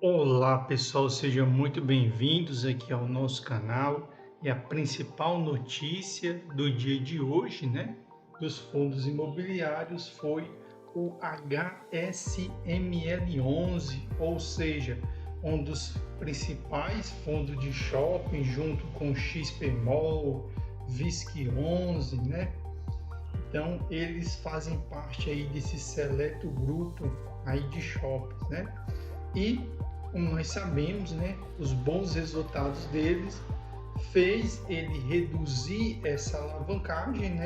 Olá pessoal, sejam muito bem-vindos aqui ao nosso canal. E a principal notícia do dia de hoje, dos fundos imobiliários foi o HSML11, ou seja, um dos principais fundos de shopping junto com XPMOL, VISC11, Então eles fazem parte aí desse seleto grupo aí de shoppings, E como nós sabemos, os bons resultados deles fez ele reduzir essa alavancagem,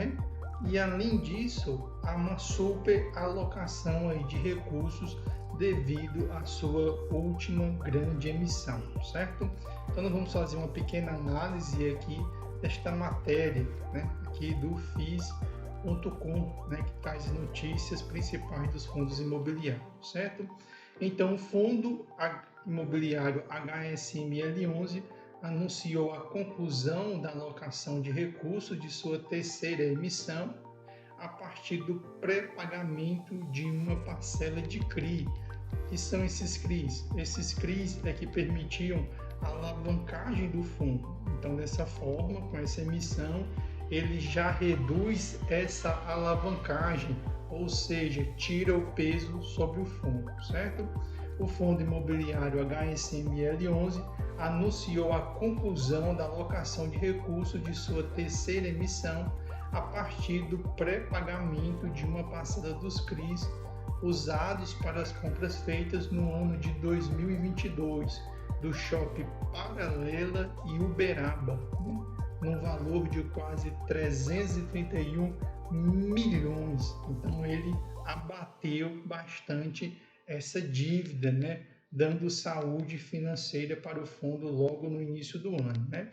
E além disso, há uma super alocação aí de recursos devido à sua última grande emissão, certo? Então nós vamos fazer uma pequena análise aqui desta matéria, aqui do FIS.com, que traz notícias principais dos fundos imobiliários, certo? Então, o fundo imobiliário HSML11 anunciou a conclusão da alocação de recursos de sua terceira emissão a partir do pré-pagamento de uma parcela de CRI. O que são esses CRIs? Esses CRIs é que permitiam a alavancagem do fundo. Então, dessa forma, com essa emissão, ele já reduz essa alavancagem, ou seja, tira o peso sobre o fundo, certo? O fundo imobiliário HSML11 anunciou a conclusão da alocação de recursos de sua terceira emissão a partir do pré-pagamento de uma parcela dos CRIs usados para as compras feitas no ano de 2022 do Shopping Paralela e Uberaba, no valor de quase 331 milhões. Então ele abateu bastante essa dívida, dando saúde financeira para o fundo logo no início do ano,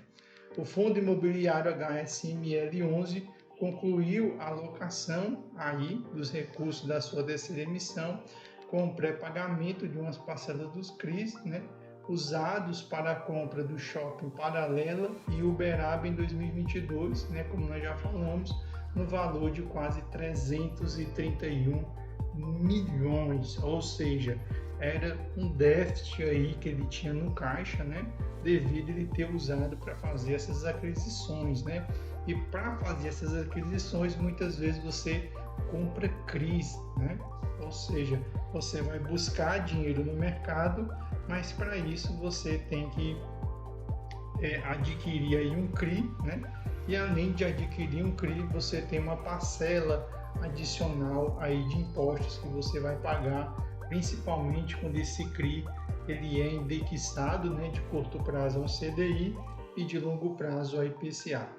O fundo imobiliário HSML11 concluiu a alocação aí dos recursos da sua terceira emissão com o pré-pagamento de umas parcelas dos CRIs, usados para a compra do Shopping Paralela e Uberaba em 2022, como nós já falamos, no valor de quase 331 milhões, ou seja, era um déficit aí que ele tinha no caixa, devido a ele ter usado para fazer essas aquisições, E para fazer essas aquisições, muitas vezes você compra CRIs, Ou seja, você vai buscar dinheiro no mercado, mas para isso você tem que adquirir aí um CRI, E além de adquirir um CRI, você tem uma parcela adicional aí de impostos que você vai pagar, principalmente quando esse CRI ele é indexado, de curto prazo ao CDI e de longo prazo ao IPCA.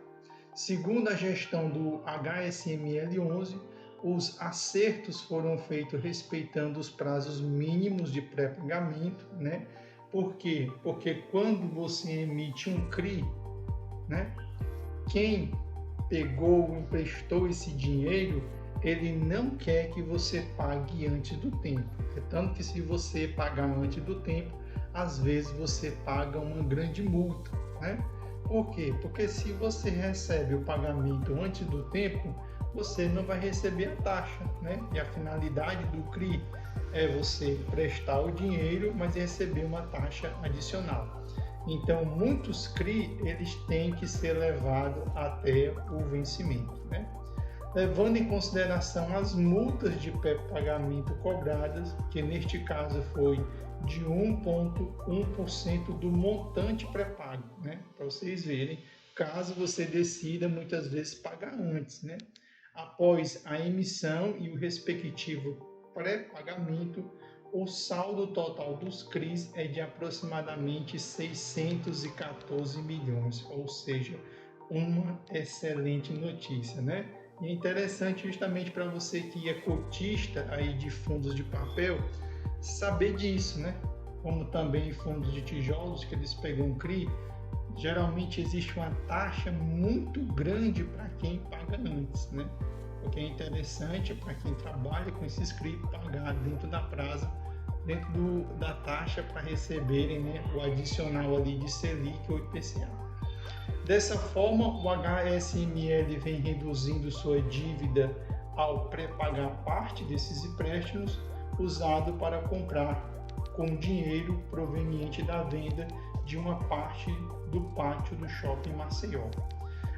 Segundo a gestão do HSML11, os acertos foram feitos respeitando os prazos mínimos de pré-pagamento, Por quê? Porque quando você emite um CRI, quem pegou, emprestou esse dinheiro, ele não quer que você pague antes do tempo. Tanto que se você pagar antes do tempo, às vezes você paga uma grande multa, Por quê? Porque se você recebe o pagamento antes do tempo, você não vai receber a taxa, E a finalidade do CRI é você prestar o dinheiro, mas receber uma taxa adicional. Então, muitos CRI, eles têm que ser levados até o vencimento, Levando em consideração as multas de pré-pagamento cobradas, que neste caso foi de 1,1% do montante pré-pago, Para vocês verem, caso você decida muitas vezes pagar antes, Após a emissão e o respectivo pré-pagamento, o saldo total dos CRIs é de aproximadamente 614 milhões, ou seja, uma excelente notícia, E é interessante justamente para você que é cotista aí de fundos de papel, saber disso, Como também fundos de tijolos, que eles pegam CRI, geralmente existe uma taxa muito grande para quem paga antes, Porque é interessante para quem trabalha com esses CRI pagar dentro da prazo, dentro da taxa para receberem o adicional ali de Selic ou IPCA. Dessa forma, o HSML vem reduzindo sua dívida ao pré-pagar parte desses empréstimos usado para comprar com dinheiro proveniente da venda de uma parte do pátio do Shopping Maceió.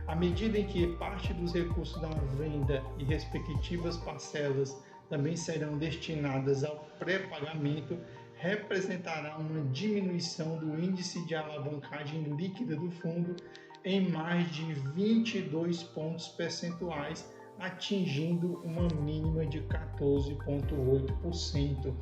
À medida em que parte dos recursos da venda e respectivas parcelas também serão destinadas ao pré-pagamento, representará uma diminuição do índice de alavancagem líquida do fundo em mais de 22 pontos percentuais, atingindo uma mínima de 14,8%.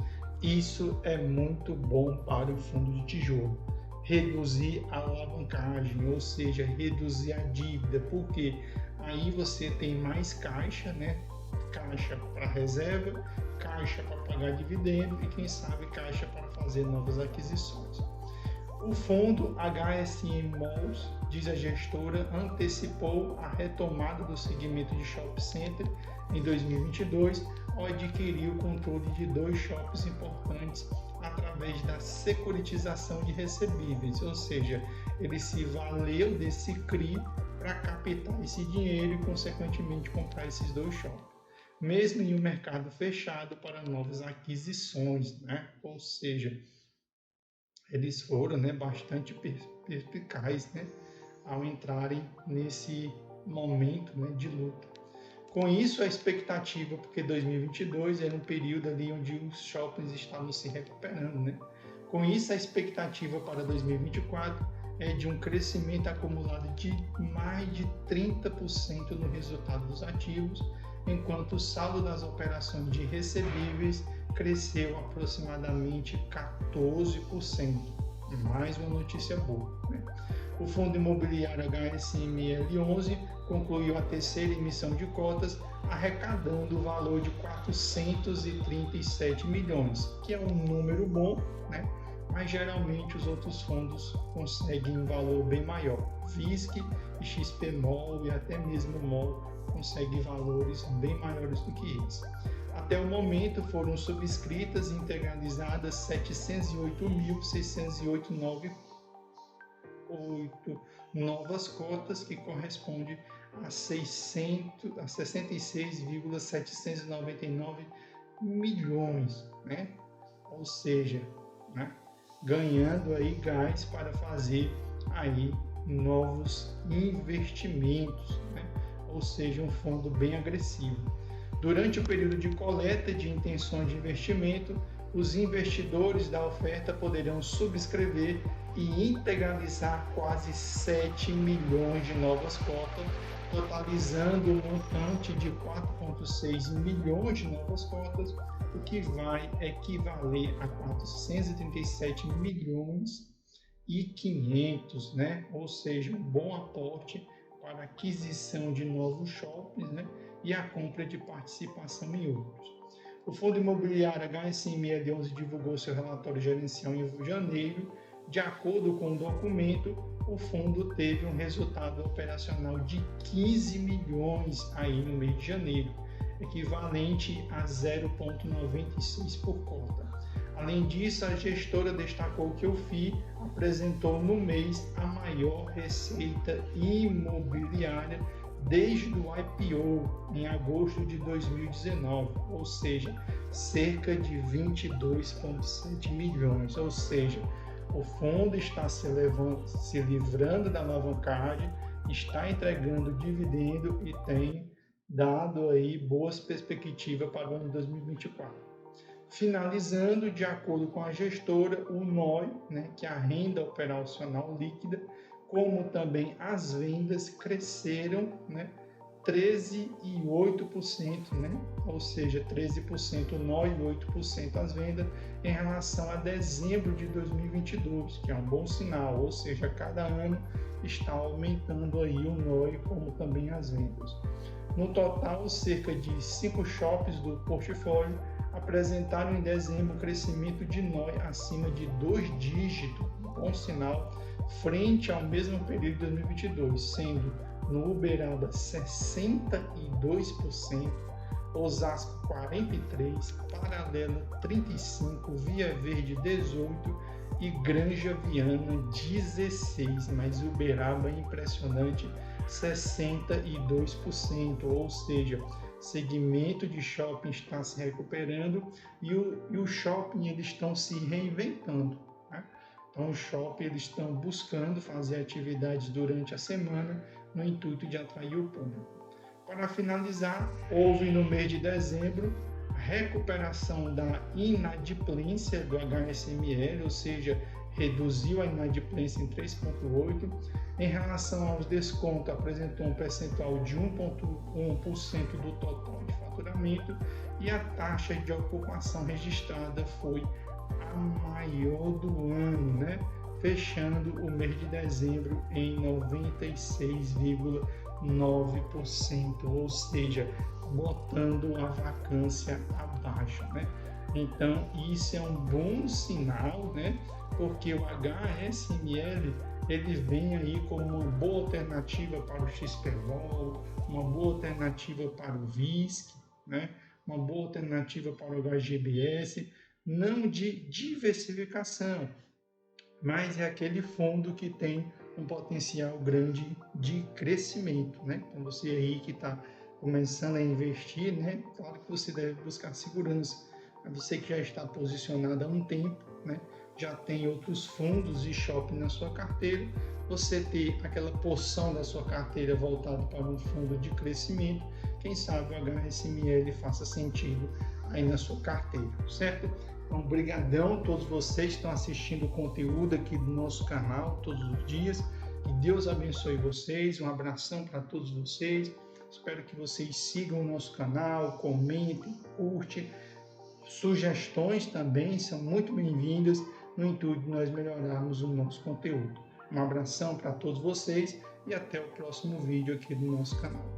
Isso é muito bom para o fundo de tijolo. Reduzir a alavancagem, ou seja, reduzir a dívida, porque aí você tem mais caixa, né? Caixa para reserva, caixa para pagar dividendo e, quem sabe, caixa para fazer novas aquisições. O fundo HSM Malls, diz a gestora, antecipou a retomada do segmento de shopping center em 2022 ao adquirir o controle de 2 shoppings importantes através da securitização de recebíveis, ou seja, ele se valeu desse CRI para captar esse dinheiro e, consequentemente, comprar esses 2 shoppings, mesmo em um mercado fechado para novas aquisições, né? Ou seja, eles foram, né, bastante perspicazes, né, ao entrarem nesse momento, né, de luta. Com isso, a expectativa, porque 2022 era um período ali onde os shoppings estavam se recuperando, né? Com isso, a expectativa para 2024 é de um crescimento acumulado de mais de 30% no resultado dos ativos, enquanto o saldo das operações de recebíveis cresceu aproximadamente 14%. Mais uma notícia boa, né? O fundo imobiliário HSML11 concluiu a terceira emissão de cotas, arrecadando o valor de 437 milhões, que é um número bom, né? Mas geralmente os outros fundos conseguem um valor bem maior. VISC, XPMOL e até mesmo MOL conseguem valores bem maiores do que eles. Até o momento foram subscritas e integralizadas 708.608 novas cotas, que corresponde a 66,799 milhões, né? Ou seja, né, ganhando aí gás para fazer aí novos investimentos, né? Ou seja, um fundo bem agressivo. Durante o período de coleta de intenções de investimento, os investidores da oferta poderão subscrever e integralizar quase 7 milhões de novas cotas, totalizando um montante de 4,6 milhões de novas cotas, o que vai equivaler a 437 milhões e 500, né? Ou seja, um bom aporte para a aquisição de novos shoppings, né? E a compra de participação em outros. O Fundo Imobiliário HSML11 divulgou seu relatório gerencial em janeiro. De acordo com o documento, o fundo teve um resultado operacional de 15 milhões aí no mês de janeiro, equivalente a 0,96 por cota. Além disso, a gestora destacou que o FII apresentou no mês a maior receita imobiliária desde o IPO em agosto de 2019, ou seja, cerca de 22,7 milhões, ou seja, o fundo está se livrando da alavancagem, está entregando dividendo e tem dado aí boas perspectivas para o ano de 2024. Finalizando, de acordo com a gestora, o NOI, né, que é a renda operacional líquida, como também as vendas cresceram, né, 13,8%, né, ou seja, 13% o NOI e 8% as vendas em relação a dezembro de 2022, que é um bom sinal, ou seja, cada ano está aumentando aí o NOI como também as vendas. No total, cerca de 5 shoppings do portfólio apresentaram em dezembro um crescimento de NOI acima de 2 dígitos, bom sinal, frente ao mesmo período de 2022, sendo no Uberaba 62%, Osasco 43%, Paralela 35%, Via Verde 18% e Granja Viana 16%, mas Uberaba é impressionante, 62%, ou seja, segmento de shopping está se recuperando e o shopping eles estão se reinventando, né? Então, o shopping eles estão buscando fazer atividades durante a semana no intuito de atrair o público. Para finalizar, houve no mês de dezembro a recuperação da inadimplência do HSML, ou seja, reduziu a inadimplência em 3,8%. Em relação aos descontos, apresentou um percentual de 1,1% do total de faturamento e a taxa de ocupação registrada foi a maior do ano, né? Fechando o mês de dezembro em 96,9%, ou seja, botando a vacância abaixo, né? Então, isso é um bom sinal, né? Porque o HSML ele vem aí como uma boa alternativa para o XPMOL, uma boa alternativa para o VISC, né? Uma boa alternativa para o HGBS, não de diversificação, mas é aquele fundo que tem um potencial grande de crescimento, né? Então você aí que está começando a investir, né? Claro que você deve buscar segurança. Mas você que já está posicionado há um tempo, né? Já tem outros fundos e shopping na sua carteira, você ter aquela porção da sua carteira voltada para um fundo de crescimento, quem sabe o HSML faça sentido aí na sua carteira, certo? Então, brigadão a todos vocês que estão assistindo o conteúdo aqui do nosso canal todos os dias. Que Deus abençoe vocês. Um abração para todos vocês. Espero que vocês sigam o nosso canal, comentem, curtem. Sugestões também são muito bem-vindas no intuito de nós melhorarmos o nosso conteúdo. Um abração para todos vocês e até o próximo vídeo aqui do nosso canal.